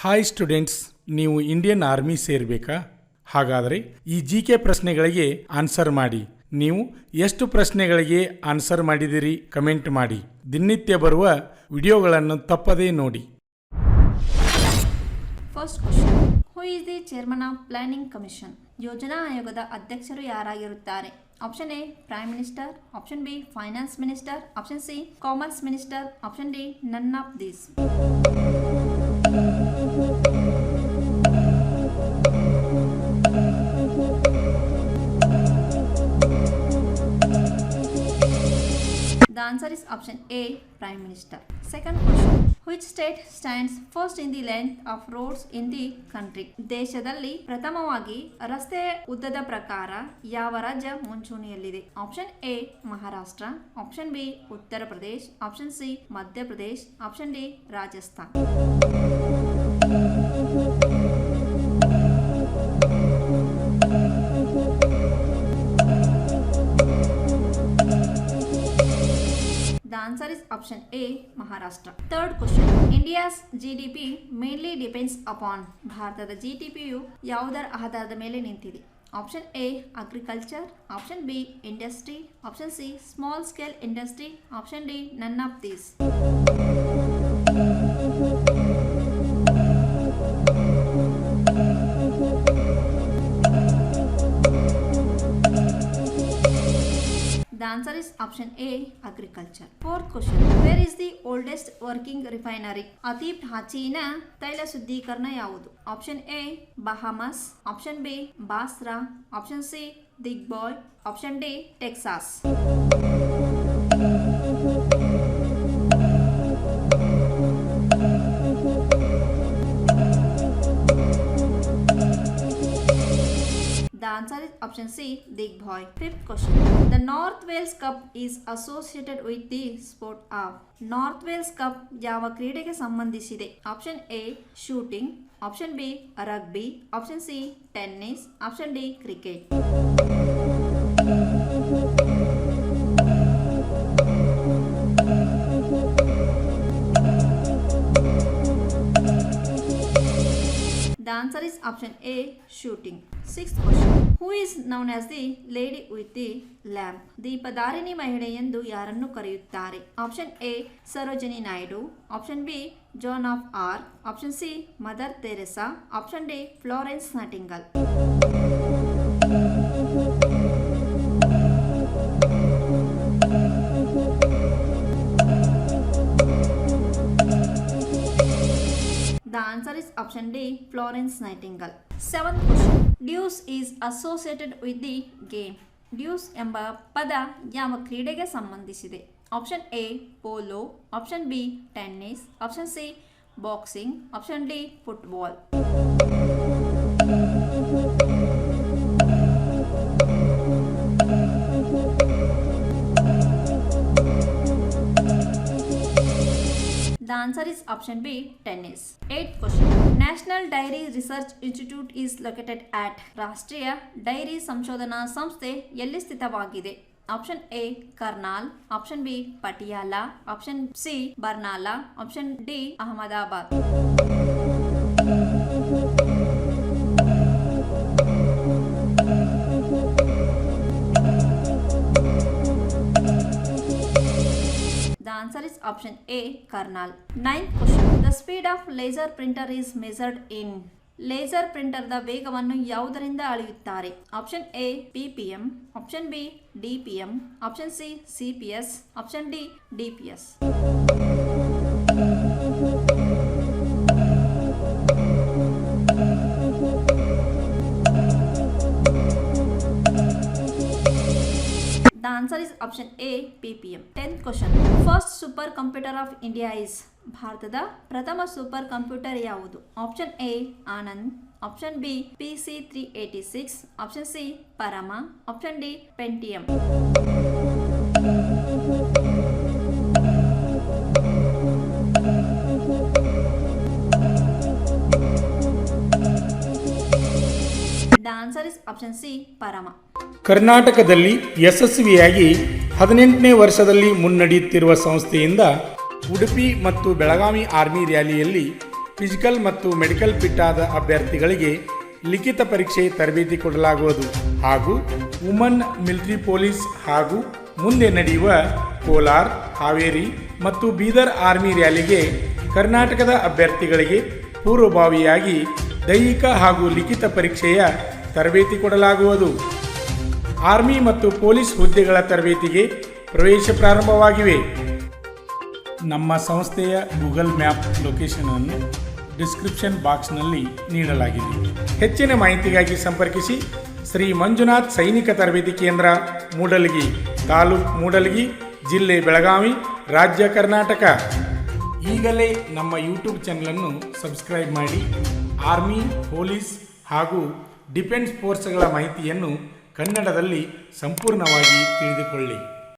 Hi students, ನೀವು Indian army ಸೇರಬೇಕಾ? ಹಾಗಾದರೆ ಈ ಜಿಕೆ ಪ್ರಶ್ನೆಗಳಿಗೆ ಆನ್ಸರ್ ಮಾಡಿ. ನೀವು ಎಷ್ಟು ಪ್ರಶ್ನೆಗಳಿಗೆ ಆನ್ಸರ್ ಮಾಡಿದಿರಿ ಕಮೆಂಟ್ ಮಾಡಿ. ದಿನನಿತ್ಯ ಬರುವ ವಿಡಿಯೋಗಳನ್ನು ತಪ್ಪದೇ ನೋಡಿ. First question, who is the chairman of planning commission? ಯೋಜನಾ ಆಯೋಗದ ಅಧ್ಯಕ್ಷರು ಯಾರಾಗಿರುತ್ತಾರೆ? Option A prime minister, option B finance minister, option C commerce minister, option D none of these. The answer is option A, Prime Minister. Second question, which state stands first in the length of roads in the country? ದೇಶದಲ್ಲಿ ಪ್ರಥಮವಾಗಿ ರಸ್ತೆ ಉದ್ದದ ಪ್ರಕಾರ ಯಾವ ರಾಜ್ಯ ಮುಂಚೂಣಿಯಲ್ಲಿದೆ? Option A Maharashtra, option B Uttar Pradesh, option C Madhya Pradesh, option D Rajasthan. The answer is option A, Maharashtra. Third question, India's GDP mainly depends upon. ಭಾರತದ GDPಯು ಯಾವುದರ ಆಧಾರದ ಮೇಲೆ ನಿಂತಿದೆ? Option A agriculture, option B industry, option C small scale industry, option D none of these. The answer is option A, agriculture. Fourth question, where is the oldest working refinery? ಅತಿ ಪ್ರಾಚೀನ ತೈಲ ಶುದ್ಧೀಕರಣ ಯಾವುದು? Option A Bahamas, option B Basra, option C Digboi, option D Texas. The answer is option C, Digbhoy. Fifth question, the North Wales Cup is associated with the sport of. North Wales Cup ಯಾವ ಕ್ರೀಡೆಗೆ ಸಂಬಂಧಿಸಿದೆ? Option A shooting, option B rugby, option C tennis, option D cricket. The answer is option A, shooting. Sixth question, who is known as the lady with the lamp? ದೀಪಧಾರಿಣಿ ಮಹಿಳೆ ಎಂದು ಯಾರನ್ನು ಕರೆಯುತ್ತಾರೆ? Option A Sarojini Naidu, option B Joan of Arc, option C Mother Teresa, option D Florence Nightingale. The answer is option D, Florence Nightingale. Seventh question, deuce is associated with the game. Dues ಎಂಬ ಪದ ಯಾವ ಕ್ರೀಡೆಗೆ ಸಂಬಂಧಿಸಿದೆ? Option A polo, option B tennis, option C boxing, option D football. The answer is option B, tennis. 8th question, National Dairy Research Institute is located at. ರಾಷ್ಟ್ರೀಯ ಡೈರಿ ಸಂಶೋಧನಾ ಸಂಸ್ಥೆ ಎಲ್ಲಿ ಸ್ಥಿತವಾಗಿದೆ? Option A Karnal, option B Patiala, option C Barnala, option D Ahmedabad. The answer is option A, Karnal. 9th question, the speed of laser printer is measured in. Laser ಪ್ರಿಂಟರ್ದ ವೇಗವನ್ನು ಯಾವುದರಿಂದ ಅಳೆಯುತ್ತಾರೆ? Option A ppm, option B dpm, option C cps, option D dps. The answer is option A, ppm. 10th question, first supercomputer of India is. ಭಾರತದ ಪ್ರಥಮ super computer ಯಾವುದು? Option A Anand, option B PC386, option C Param, option D Pentium. The answer is option C, Parama. ಕರ್ನಾಟಕದಲ್ಲಿ ಯಶಸ್ವಿಯಾಗಿ 18ನೇ ವರ್ಷದಲ್ಲಿ ಮುನ್ನಡೆಯುತ್ತಿರುವ ಸಂಸ್ಥೆಯಿಂದ ಉಡುಪಿ ಮತ್ತು Belagavi army ರ್ಯಾಲಿಯಲ್ಲಿ physical ಮತ್ತು ಮೆಡಿಕಲ್ ಫಿಟ್ ಆದ ಅಭ್ಯರ್ಥಿಗಳಿಗೆ ಲಿಖಿತ ಪರೀಕ್ಷೆ ತರಬೇತಿ ಕೊಡಲಾಗುವುದು ಹಾಗೂ ವುಮನ್ ಮಿಲಿಟರಿ ಪೊಲೀಸ್ ಹಾಗೂ ಮುಂದೆ ನಡೆಯುವ ಕೋಲಾರ್, ಹಾವೇರಿ ಮತ್ತು ಬೀದರ್ ಆರ್ಮಿ ರ್ಯಾಲಿಗೆ ಕರ್ನಾಟಕದ ಅಭ್ಯರ್ಥಿಗಳಿಗೆ ಪೂರ್ವಭಾವಿಯಾಗಿ ದೈಹಿಕ ಹಾಗೂ ಲಿಖಿತ ಪರೀಕ್ಷೆಯ ತರಬೇತಿ ಕೊಡಲಾಗುವುದು. ಆರ್ಮಿ ಮತ್ತು ಪೊಲೀಸ್ ಹುದ್ದೆಗಳ ತರಬೇತಿಗೆ ಪ್ರವೇಶ ಪ್ರಾರಂಭವಾಗಿವೆ. ನಮ್ಮ ಸಂಸ್ಥೆಯ ಗೂಗಲ್ ಮ್ಯಾಪ್ ಲೊಕೇಶನ್ ಅನ್ನು ಡಿಸ್ಕ್ರಿಪ್ಷನ್ ಬಾಕ್ಸ್ನಲ್ಲಿ ನೀಡಲಾಗಿದೆ. ಹೆಚ್ಚಿನ ಮಾಹಿತಿಗಾಗಿ ಸಂಪರ್ಕಿಸಿ ಶ್ರೀ ಮಂಜುನಾಥ್ ಸೈನಿಕ ತರಬೇತಿ ಕೇಂದ್ರ, ಮೂಡಲಗಿ, ತಾಲೂಕು ಮೂಡಲಗಿ, ಜಿಲ್ಲೆ ಬೆಳಗಾವಿ, ರಾಜ್ಯ ಕರ್ನಾಟಕ. ಈಗಲೇ ನಮ್ಮ ಯೂಟ್ಯೂಬ್ ಚಾನಲನ್ನು ಸಬ್ಸ್ಕ್ರೈಬ್ ಮಾಡಿ ಆರ್ಮಿ, ಪೊಲೀಸ್ ಹಾಗೂ ಡಿಫೆನ್ಸ್ ಫೋರ್ಸ್ಗಳ ಮಾಹಿತಿಯನ್ನು ಕನ್ನಡದಲ್ಲಿ ಸಂಪೂರ್ಣವಾಗಿ ತಿಳಿದುಕೊಳ್ಳಿ.